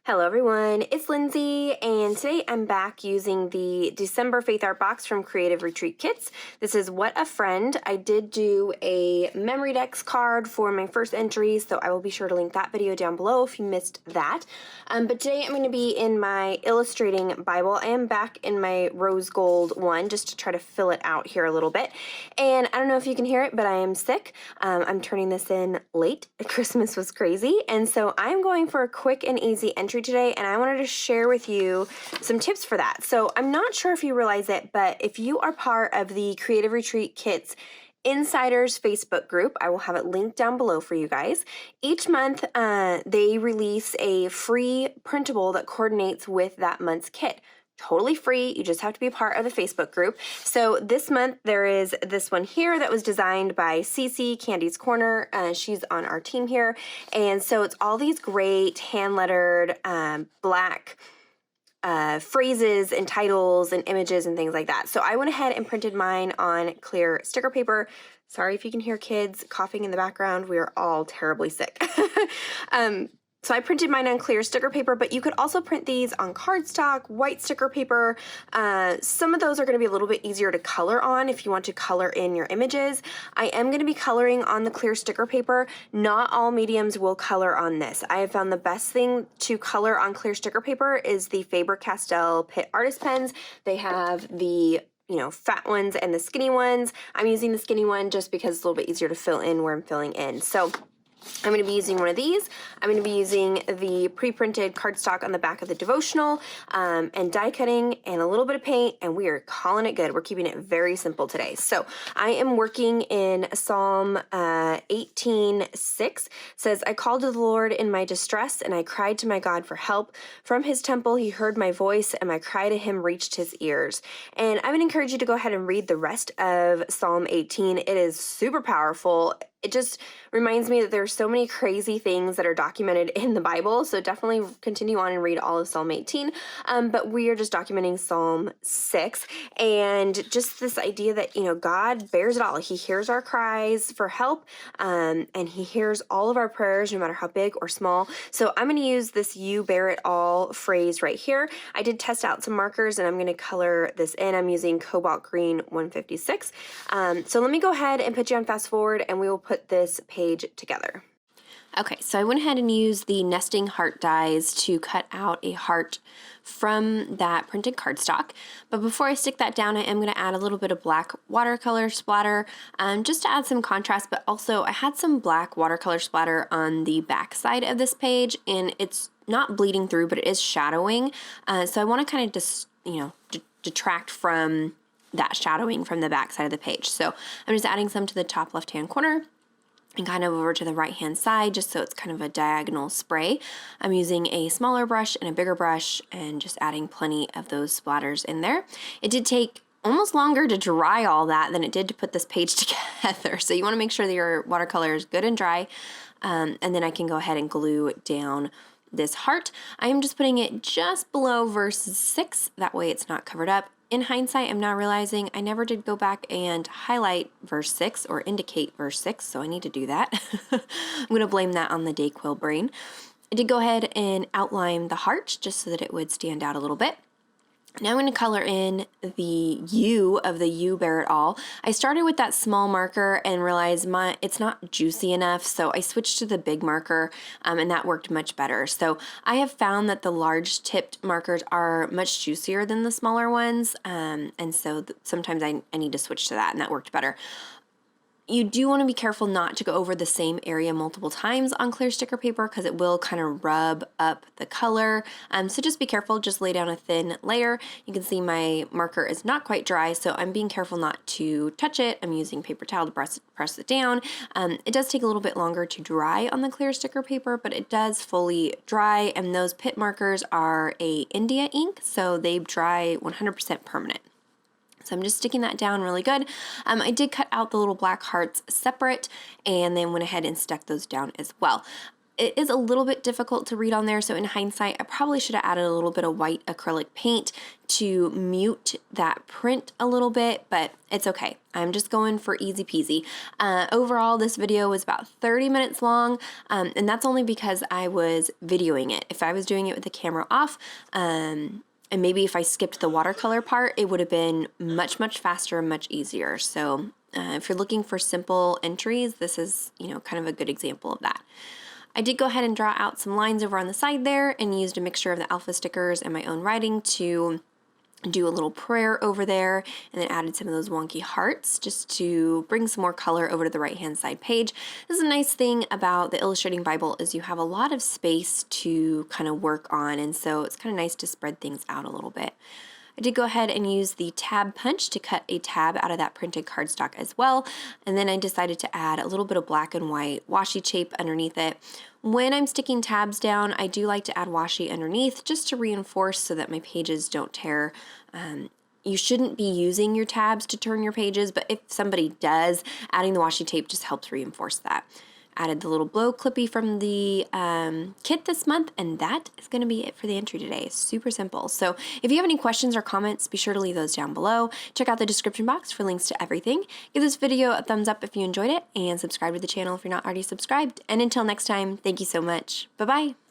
Hello everyone, it's Lindsay, and today I'm back using the December Faith Art Box from Creative Retreat Kits. This is What a Friend. I did do a memory decks card for my first entry, so I will be sure to link that video down below if you missed that. But today I'm going to be in my illustrating Bible. I am back in my rose gold one just to try to fill it out here a little bit. And I don't know if you can hear it, but I am sick. I'm turning this in late. Christmas was crazy, and so I'm going for a quick and easy entry today, and I wanted to share with you some tips for that. So I'm not sure if you realize it, but if you are part of the Creative Retreat Kits Insiders Facebook group, I will have it linked down below for you guys. Each month, they release a free printable that coordinates with that month's kit. Totally free. You just have to be a part of the Facebook group. So this month there is this one here that was designed by Cece, Candy's Corner. She's on our team here. And so it's all these great hand-lettered black phrases and titles and images and things like that. So I went ahead and printed mine on clear sticker paper. Sorry if you can hear kids coughing in the background. We are all terribly sick. So I printed mine on clear sticker paper, but you could also print these on cardstock, white sticker paper. Some of those are going to be a little bit easier to color on if you want to color in your images. I am going to be coloring on the clear sticker paper. Not all mediums will color on this. I have found the best thing to color on clear sticker paper is the Faber-Castell Pitt Artist Pens. They have the fat ones and the skinny ones. I'm using the skinny one just because it's a little bit easier to fill in where I'm filling in. So I'm going to be using one of these. I'm going to be using the pre-printed cardstock on the back of the devotional and die cutting and a little bit of paint, and we are calling it good. We're keeping it very simple today. So I am working in Psalm 18:6. Says, I called to the Lord in my distress, and I cried to my God for help. From his temple he heard my voice, and my cry to him reached his ears. And I would encourage you to go ahead and read the rest of Psalm 18. It is super powerful. It just reminds me that there's so many crazy things that are documented in the Bible, so definitely continue on and read all of Psalm 18, but we are just documenting Psalm 6, and just this idea that, God bears it all. He hears our cries for help, and he hears all of our prayers, no matter how big or small. So I'm going to use this "you bear it all" phrase right here. I did test out some markers, and I'm going to color this in. I'm using Cobalt Green 156. So let me go ahead and put you on fast forward, and we will put this page together. Okay, so I went ahead and used the nesting heart dies to cut out a heart from that printed cardstock. But before I stick that down, I am going to add a little bit of black watercolor splatter just to add some contrast, but also I had some black watercolor splatter on the back side of this page, and it's not bleeding through, but it is shadowing. So I want to kind of just, detract from that shadowing from the back side of the page. So I'm just adding some to the top left-hand corner and kind of over to the right-hand side, just so it's kind of a diagonal spray. I'm using a smaller brush and a bigger brush and just adding plenty of those splatters in there. It did take almost longer to dry all that than it did to put this page together. So you want to make sure that your watercolor is good and dry, and then I can go ahead and glue down this heart. I am just putting it just below verse 6. That way it's not covered up. In hindsight, I'm now realizing I never did go back and highlight verse 6 or indicate verse 6, so I need to do that. I'm going to blame that on the Dayquil brain. I did go ahead and outline the heart just so that it would stand out a little bit. Now I'm going to color in the U of the "you bear it all." I started with that small marker and realized it's not juicy enough, so I switched to the big marker, and that worked much better. So I have found that the large tipped markers are much juicier than the smaller ones, and so sometimes I need to switch to that, and that worked better. You do want to be careful not to go over the same area multiple times on clear sticker paper because it will kind of rub up the color. So just be careful, just lay down a thin layer. You can see my marker is not quite dry, so I'm being careful not to touch it. I'm using paper towel to press it down. It does take a little bit longer to dry on the clear sticker paper, but it does fully dry, and those pit markers are a India ink, so they dry 100% permanent. So I'm just sticking that down really good. I did cut out the little black hearts separate and then went ahead and stuck those down as well. it is a little bit difficult to read on there, so in hindsight, I probably should have added a little bit of white acrylic paint to mute that print a little bit, but it's okay. I'm just going for easy peasy. Overall, this video was about 30 minutes long, and that's only because I was videoing it. If I was doing it with the camera off, and maybe if I skipped the watercolor part, it would have been much, much faster and much easier. So if you're looking for simple entries, this is, kind of a good example of that. I did go ahead and draw out some lines over on the side there and used a mixture of the alpha stickers and my own writing to do a little prayer over there, and then added some of those wonky hearts just to bring some more color over to the right-hand side page. This is a nice thing about the Illustrating Bible is you have a lot of space to kind of work on, and so it's kind of nice to spread things out a little bit. I did go ahead and use the tab punch to cut a tab out of that printed cardstock as well, and then I decided to add a little bit of black and white washi tape underneath it. When I'm sticking tabs down, I do like to add washi underneath just to reinforce so that my pages don't tear. You shouldn't be using your tabs to turn your pages, but if somebody does, adding the washi tape just helps reinforce that. Added the little blow clippy from the kit this month, and that is going to be it for the entry today. Super simple. So if you have any questions or comments, be sure to leave those down below. Check out the description box for links to everything. Give this video a thumbs up if you enjoyed it, and subscribe to the channel if you're not already subscribed. And until next time, thank you so much. Bye-bye.